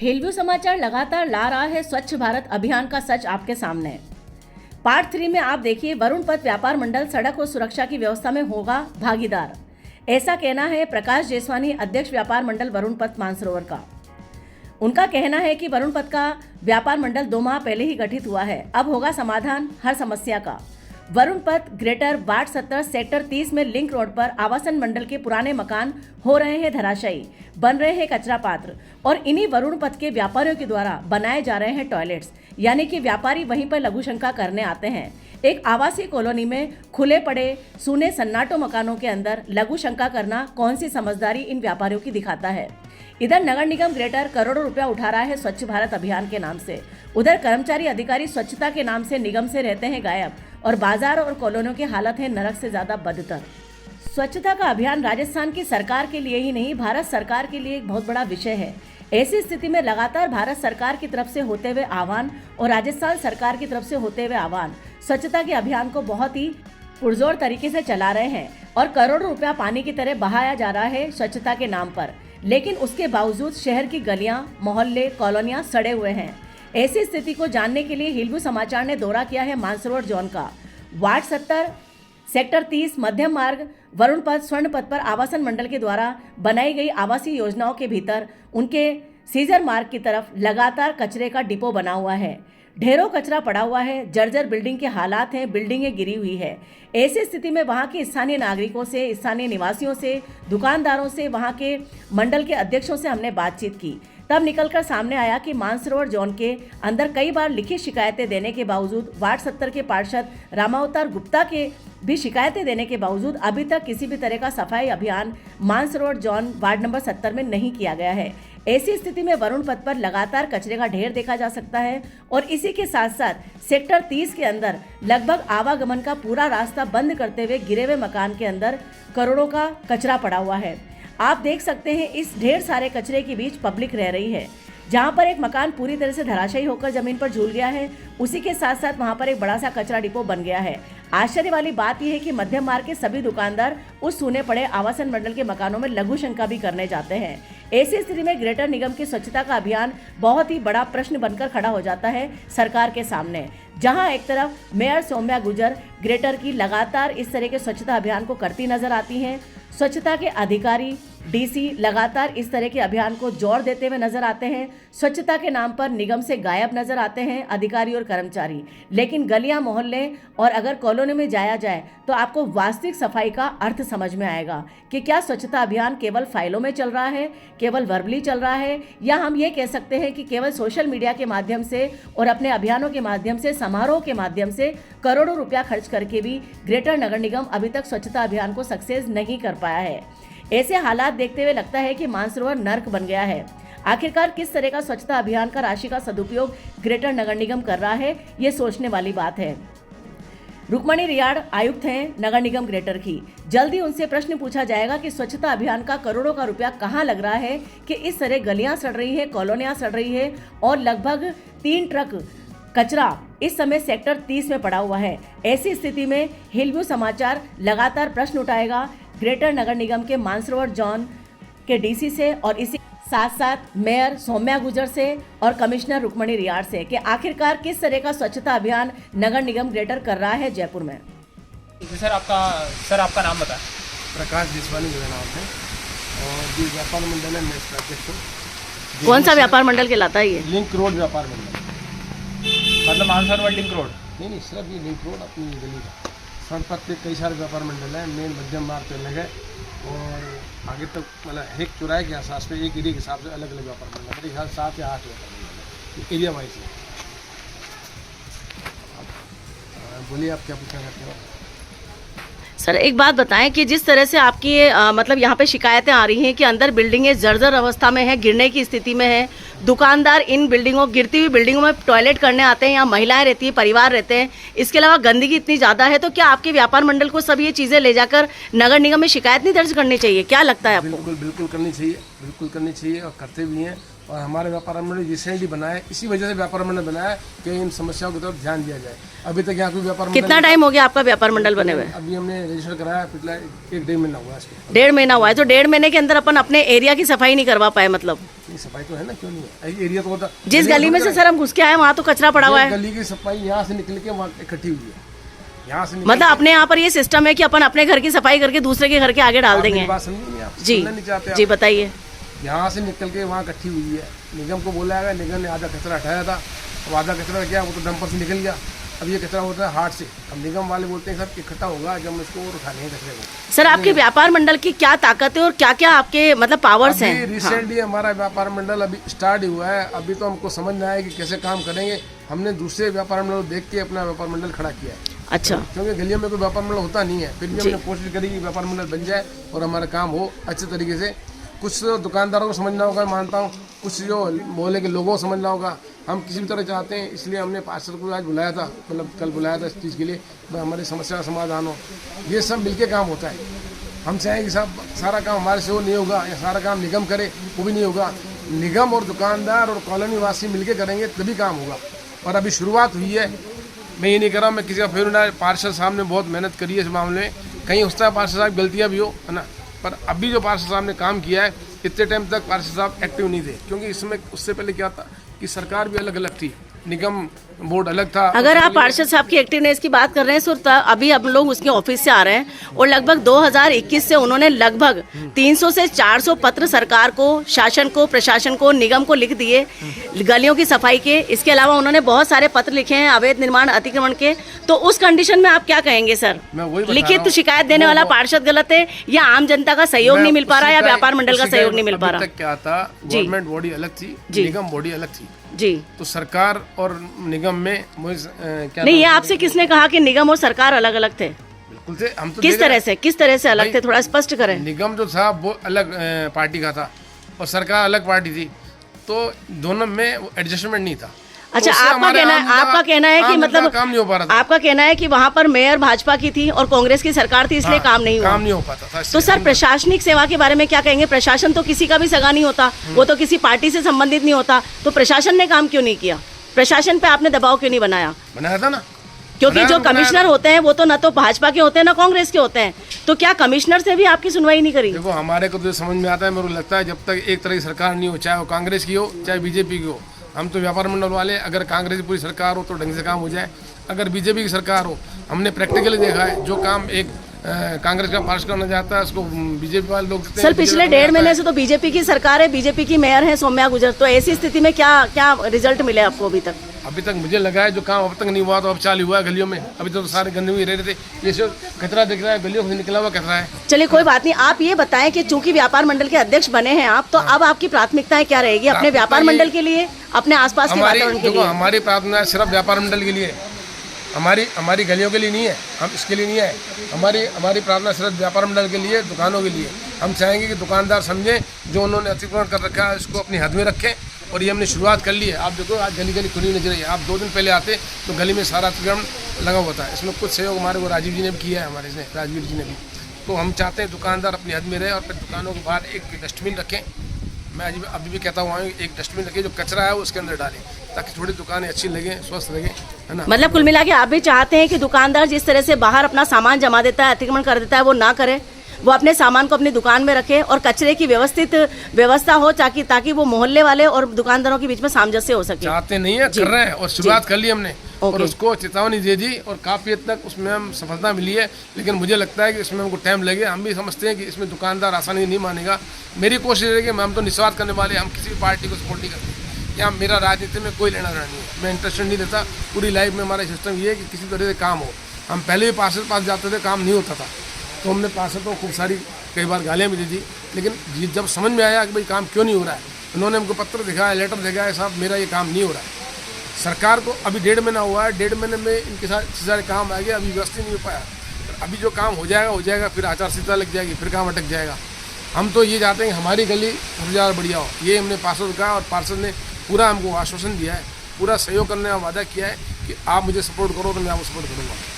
Hillview समाचार लगातार ला रहा है स्वच्छ भारत अभियान का सच आपके सामने। पार्ट 3 में आप देखिए, वरुण पथ व्यापार मंडल सड़क और सुरक्षा की व्यवस्था में होगा भागीदार। ऐसा कहना है प्रकाश जेसवानी, अध्यक्ष व्यापार मंडल वरुण पथ मानसरोवर का। उनका कहना है कि वरुण पथ का व्यापार मंडल 2 माह पहले ही गठित हुआ है, अब होगा समाधान हर समस्या का। वरुण पथ ग्रेटर वार्ड 17 सेक्टर 30 में लिंक रोड पर आवासन मंडल के पुराने मकान हो रहे हैं धराशायी, बन रहे हैं कचरा पात्र और इन्हीं वरुण पथ के व्यापारियों के द्वारा बनाए जा रहे हैं टॉयलेट्स, यानी कि व्यापारी वहीं पर लघु शंका करने आते हैं। एक आवासीय कॉलोनी में खुले पड़े सूने सन्नाटो मकानों के अंदर लघु शंका करना कौन सी समझदारी इन व्यापारियों की दिखाता है। इधर नगर निगम ग्रेटर करोड़ों रुपया उठा रहा है स्वच्छ भारत अभियान के नाम से। उधर कर्मचारी अधिकारी स्वच्छता के नाम से निगम से रहते हैं गायब और बाजार और कॉलोनियों की हालत है नरक से ज्यादा बदतर। स्वच्छता का अभियान राजस्थान की सरकार के लिए ही नहीं, भारत सरकार के लिए एक बहुत बड़ा विषय है। ऐसी स्थिति में लगातार भारत सरकार की तरफ से होते हुए आह्वान और राजस्थान सरकार की तरफ से होते हुए आह्वान स्वच्छता के अभियान को बहुत ही पुरजोर तरीके से चला रहे हैं और करोड़ों रुपया पानी की तरह बहाया जा रहा है स्वच्छता के नाम पर। लेकिन उसके बावजूद शहर की गलियां, मोहल्ले, कॉलोनियां सड़े हुए हैं। ऐसी स्थिति को जानने के लिए हिलव्यू समाचार ने दौरा किया है मानसरोवर जोन का। वार्ड 70 सेक्टर 30 मध्यम मार्ग वरुण पथ स्वर्ण पथ पर आवासन मंडल के द्वारा बनाई गई आवासीय योजनाओं के भीतर उनके सीजर मार्ग की तरफ लगातार कचरे का डिपो बना हुआ है। ढेरों कचरा पड़ा हुआ है, जर्जर बिल्डिंग के हालात हैं, बिल्डिंगें गिरी हुई है। ऐसी स्थिति में वहां के स्थानीय नागरिकों से, स्थानीय निवासियों से, दुकानदारों से, वहां के मंडल के अध्यक्षों से हमने बातचीत की। तब निकलकर सामने आया कि मानसरोवर जोन के अंदर कई बार लिखित शिकायतें देने के बावजूद, वार्ड 70 के पार्षद रामावतार गुप्ता के भी शिकायतें देने के बावजूद अभी तक किसी भी तरह का सफाई अभियान मानसरोवर जोन वार्ड नंबर 70 में नहीं किया गया है। ऐसी स्थिति में वरुण पथ पर लगातार कचरे का ढेर देखा जा सकता है और इसी के साथ साथ सेक्टर 30 के अंदर लगभग आवागमन का पूरा रास्ता बंद करते हुए गिरे हुए मकान के अंदर करोड़ों का कचरा पड़ा हुआ है। आप देख सकते हैं इस ढेर सारे कचरे के बीच पब्लिक रह रही है। जहां पर एक मकान पूरी तरह से धराशायी होकर जमीन पर झूल गया है, उसी के साथ साथ वहां पर एक बड़ा सा कचरा डिपो बन गया है। आश्चर्य वाली बात यह है कि मध्यम मार्ग के सभी दुकानदार उस सूने पड़े आवासन मंडल के मकानों में लघु शंका भी करने जाते हैं। ऐसी स्थिति में ग्रेटर निगम की स्वच्छता का अभियान बहुत ही बड़ा प्रश्न बनकर खड़ा हो जाता है सरकार के सामने। जहां एक तरफ मेयर सौम्या गुर्जर ग्रेटर की लगातार इस तरह के स्वच्छता अभियान को करती नजर आती हैं, स्वच्छता के अधिकारी डीसी लगातार इस तरह के अभियान को जोर देते हुए नजर आते हैं। स्वच्छता के नाम पर निगम से गायब नजर आते हैं अधिकारी और कर्मचारी। लेकिन गलियां, मोहल्ले और अगर कॉलोनी में जाया जाए तो आपको वास्तविक सफाई का अर्थ समझ में आएगा कि क्या स्वच्छता अभियान केवल फाइलों में चल रहा है, केवल वर्बली चल रहा है, या हम ये कह सकते हैं कि केवल सोशल मीडिया के माध्यम से और अपने अभियानों के माध्यम से, समारोह के माध्यम से करोड़ों रुपया खर्च करके भी ग्रेटर नगर निगम अभी तक स्वच्छता अभियान को सक्सेस नहीं कर पाया है। ऐसे हालात देखते हुए लगता है कि मानसरोवर नर्क बन गया है। आखिरकार किस तरह का स्वच्छता अभियान का राशि का सदुपयोग ग्रेटर नगर निगम कर रहा है, ये सोचने वाली बात है। रुक्मणी रियाड़ आयुक्त हैं नगर निगम ग्रेटर की। जल्दी उनसे प्रश्न पूछा जाएगा कि स्वच्छता अभियान का करोड़ों का रुपया कहां लग रहा है कि इस तरह गलियां सड़ रही है, कॉलोनियां सड़ रही है और लगभग 3 ट्रक कचरा इस समय सेक्टर 30 में पड़ा हुआ है। ऐसी स्थिति में हिलव्यू समाचार लगातार प्रश्न उठाएगा ग्रेटर नगर निगम के मानसरोवर जोन के डीसी से और इसी साथ साथ मेयर सौम्या गुर्जर से और कमिश्नर रुक्मणी रियाड़ से कि आखिरकार किस तरह का स्वच्छता अभियान नगर निगम ग्रेटर कर रहा है जयपुर में। सर आपका नाम बताएं। प्रकाश जेसवानी मेरा नाम है और जो व्यापार मंडल है मैं इसका अध्यक्ष हूँ। कौन सा व्यापार मंडल कहलाता है ये? लिंक रोड व्यापार मंडल। मतलब मानसरोवर लिंक रोड? नहीं, सिर्फ ये लिंक रोड अपनी गली का। स्वर्ण पथ पे कई सारे व्यापार मंडल हैं, मेन मध्यम मार्ग पे अलग है और आगे तक मतलब एक चौराहे के आसपास पे एक एरिया के हिसाब से अलग अलग व्यापार मंडल है। मेरे ख्याल 7 या 8 व्यापार मंडल है एरिया वाइज है। बोलिए आप क्या पूछना चाहते हो? सर एक बात बताएं कि जिस तरह से आपकी मतलब यहाँ पे शिकायतें आ रही हैं कि अंदर बिल्डिंगें जर्जर अवस्था में है, गिरने की स्थिति में है, दुकानदार इन बिल्डिंगों, गिरती हुई बिल्डिंगों में टॉयलेट करने आते हैं, यहाँ महिलाएं रहती हैं, परिवार रहते हैं, इसके अलावा गंदगी इतनी ज़्यादा है, तो क्या आपके व्यापार मंडल को सब ये चीज़ें ले जाकर नगर निगम में शिकायत नहीं दर्ज करनी चाहिए? क्या लगता है आपको? बिल्कुल करनी चाहिए, बिल्कुल करनी चाहिए और करते भी हैं। और हमारे व्यापार मंडल रिसेंटली बनाया है, इसी वजह से व्यापार मंडल बनाया है कि इन समस्याओं की तरफ ध्यान दिया जाए। अभी तक यहाँ कोई व्यापार मंडल कितना टाइम हो गया आपका व्यापार मंडल बने हुए? अभी हमने रजिस्टर कराया, पिछला 1-1.5 महीना हुआ है इसको। 1.5 महीना हुआ है, तो 1.5 महीने के अंदर अपन अपने एरिया की सफाई नहीं करवा पाए मतलब? ये सफाई तो है ना, क्यों नहीं है? एरिया तो होता, जिस गली में से सर हम घुस के आए वहाँ तो कचरा पड़ा हुआ है। गली की सफाई यहाँ से निकल के वहाँ इकट्ठी हुई है, यहाँ से मतलब अपने यहाँ पर ये सिस्टम है कि अपन अपने घर की सफाई करके दूसरे के घर के आगे डाल देंगे। बात समझी नहीं आप? जी सुनना नहीं चाहते आप? जी बताइए। यहाँ से निकल के वहाँ इकट्ठी हुई है, निगम को बोला गया, निगम ने आधा कचरा हटाया था, अब आधा कचरा क्या वो तो डंपर से निकल गया, अब ये कचरा होता है हाट से। अब निगम वाले बोलते हैं सर इकट्ठा होगा जब हम इसको और उठा लेंगे कचरे को। सर आपके व्यापार मंडल की क्या ताकत है और क्या क्या आपके मतलब पावर्स हैं? रिसेंटली हमारा व्यापार मंडल अभी स्टार्ट हुआ है, अभी तो हमको समझ में आया कि कैसे काम करेंगे। हमने दूसरे व्यापार मंडल को देख के अपना व्यापार मंडल खड़ा किया है। अच्छा, क्योंकि गलियों में कोई व्यापार मंडल होता नहीं है, फिर भी हमने कोशिश करी कि व्यापार मंडल बन जाए और हमारा काम हो अच्छे तरीके से। कुछ दुकानदारों को समझना होगा, मानता हूँ, कुछ जो मोहल्ले के लोगों को समझना होगा। हम किसी भी तरह चाहते हैं, इसलिए हमने पार्षद को आज बुलाया था, मतलब कल बुलाया था इस चीज़ के लिए, हमारी समस्या का समाधान हो। ये सब मिलके काम होता है। हम चाहें कि सारा काम हमारे से वो नहीं होगा या सारा काम निगम करे, वो भी नहीं होगा। निगम और दुकानदार और कॉलोनी वासी मिलके करेंगे तभी काम होगा। और अभी शुरुआत हुई है, मैं ये नहीं कर रहा हूँ मैं किसी का फेर ना। पार्षद साहब ने बहुत मेहनत करी है इस मामले में, कहीं उसका पार्षद साहब गलतियाँ भी हो, है ना, पर अभी जो पार्षद साहब ने काम किया है, इतने टाइम तक पार्षद साहब एक्टिव नहीं थे, क्योंकि इसमें उससे पहले क्या था कि सरकार भी अलग अलग थी, निगम बोर्ड अलग था। अगर आप पार्षद साहब की एक्टिवनेस की बात कर रहे हैं सर, अभी हम लोग उसके ऑफिस से आ रहे हैं और लगभग 2021 से उन्होंने लगभग 300 से 400 पत्र सरकार को, शासन को, प्रशासन को, निगम को लिख दिए गलियों की सफाई के। इसके अलावा उन्होंने बहुत सारे पत्र लिखे हैं अवैध निर्माण, अतिक्रमण के। तो उस कंडीशन में आप क्या कहेंगे सर? लिखित शिकायत देने वाला पार्षद गलत है या आम जनता का सहयोग नहीं मिल पा रहा या व्यापार मंडल का सहयोग नहीं मिल पा रहा? क्या था, गवर्नमेंट बॉडी अलग थी, निगम बॉडी अलग थी जी, तो सरकार और निगम में क्या नहीं, ये आपसे किसने कहा कि निगम और सरकार अलग अलग थे? बिल्कुल थे। हम तो किस तरह से अलग थे, थोड़ा स्पष्ट करें। निगम जो था वो अलग पार्टी का था और सरकार अलग पार्टी थी, तो दोनों में एडजस्टमेंट नहीं था। अच्छा, आपका कहना है कि मतलब काम नहीं हो पा रहा था। आपका कहना है कि वहाँ पर मेयर भाजपा की थी और कांग्रेस की सरकार थी, इसलिए काम नहीं हो पाता था। तो सर प्रशासनिक सेवा के बारे में क्या कहेंगे? प्रशासन तो किसी का भी सगा नहीं होता, वो तो किसी पार्टी से संबंधित नहीं होता, तो प्रशासन ने काम क्यों नहीं किया? प्रशासन पे आपने दबाव क्यों नहीं बनाया था ना? क्योंकि जो कमिश्नर होते हैं वो तो न तो भाजपा के होते हैं ना कांग्रेस के होते हैं, तो क्या कमिश्नर से भी आपकी सुनवाई नहीं करी? देखो, हमारे को तो समझ में आता है, मेरे को लगता है जब तक एक तरह की सरकार नहीं हो, चाहे वो कांग्रेस की हो चाहे बीजेपी की हो, हम तो व्यापार मंडल वाले, अगर कांग्रेस की पूरी सरकार हो तो ढंग से काम हो जाए, अगर बीजेपी की सरकार हो, हमने प्रैक्टिकली देखा है जो काम एक कांग्रेस का पास करना चाहता है उसको बीजेपी वाले लोग। सर पिछले 1.5 महीने से तो बीजेपी की सरकार है, बीजेपी की मेयर है सौम्या गुर्जर, तो ऐसी स्थिति में क्या क्या रिजल्ट मिले आपको अभी तक? अभी तक मुझे लगा है जो काम अब तक नहीं हुआ तो अब चालू हुआ है गलियों में। अभी तो सारे गंदगी रह रहे थे, ये सब कचरा दिख रहा है, गलियों से निकला हुआ कचरा है। चलिए कोई बात नहीं, आप ये बताएं कि चूंकि व्यापार मंडल के अध्यक्ष बने हैं आप, तो अब आपकी प्राथमिकताएं क्या रहेगी अपने व्यापार मंडल के लिए, अपने आसपास के वातावरण के लिए? हमारी प्रार्थना सिर्फ व्यापार मंडल के लिए, हमारी गलियों के लिए नहीं है, हम इसके लिए नहीं है। हमारी प्रार्थना सिर्फ व्यापार मंडल के लिए, दुकानों के लिए। हम चाहेंगे कि दुकानदार समझें जो उन्होंने अतिक्रमण कर रखा है इसको अपनी हद में रखें, और ये हमने शुरुआत कर ली है। आप देखो आज गली खुली नजर है, आप 2 दिन पहले आते तो गली में सारा अतिक्रमण लगा हुआ था। इसमें कुछ सहयोग हमारे को राजीव जी ने भी किया है, हमारे इसने राजवीर जी ने भी। तो हम चाहते हैं दुकानदार अपनी हद में रहे और फिर दुकानों के बाहर एक डस्टबिन रखें। मैं अभी भी कहता हूँ एक डस्टबिन रखें, जो कचरा है वो उसके अंदर डालें, ताकि थोड़ी दुकानें अच्छी लगे, स्वस्थ लगे, है ना। मतलब कुल मिला के आप भी चाहते हैं कि दुकानदार जिस तरह से बाहर अपना सामान जमा देता है, अतिक्रमण कर देता है, वो ना करे, वो अपने सामान को अपनी दुकान में रखे और कचरे की व्यवस्थित व्यवस्था हो, ताकि वो मोहल्ले वाले और दुकानदारों के बीच में सामंजस्य हो सके। चाहते नहीं है, कर रहे हैं और शुरुआत कर ली हमने और उसको चेतावनी दे दी और काफ़ी हद तक उसमें हम सफलता मिली है। लेकिन मुझे लगता है कि इसमें हमको टाइम लगे। हम भी समझते हैं कि इसमें दुकानदार आसानी नहीं मानेगा। मेरी कोशिश है कि हम तो निस्वार्थ करने वाले, हम किसी भी पार्टी को सपोर्ट नहीं करते। यहाँ मेरा राजनीति में कोई लेना देना नहीं है, मैं इंटरेस्टेड नहीं लेता। पूरी लाइफ में हमारा सिस्टम ये है कि किसी तरह से काम हो। हम पहले भी पार्षद पास जाते थे, काम नहीं होता था, तो हमने पार्षद को खूब सारी कई बार गालियाँ भी दी थी। लेकिन जब समझ में आया कि भाई काम क्यों नहीं हो रहा है, उन्होंने हमको पत्र दिखाया, लेटर दिखाया, साहब मेरा ये काम नहीं हो रहा है। सरकार को अभी 1.5 महीना हुआ है, 1.5 महीने में इनके साथ सारे काम आ गए, अभी व्यवस्थित नहीं हो पाया। अभी जो काम हो जाएगा, फिर आचार संहिता लग जाएगी, फिर काम अटक जाएगा। हम तो ये चाहते हैं कि हमारी गली सबसे ज़्यादा बढ़िया हो, ये हमने पार्षद का, और पार्षद ने पूरा हमको आश्वासन दिया है, पूरा सहयोग करने का वादा किया है कि आप मुझे सपोर्ट करो तो मैं आपको सपोर्ट करूँगा।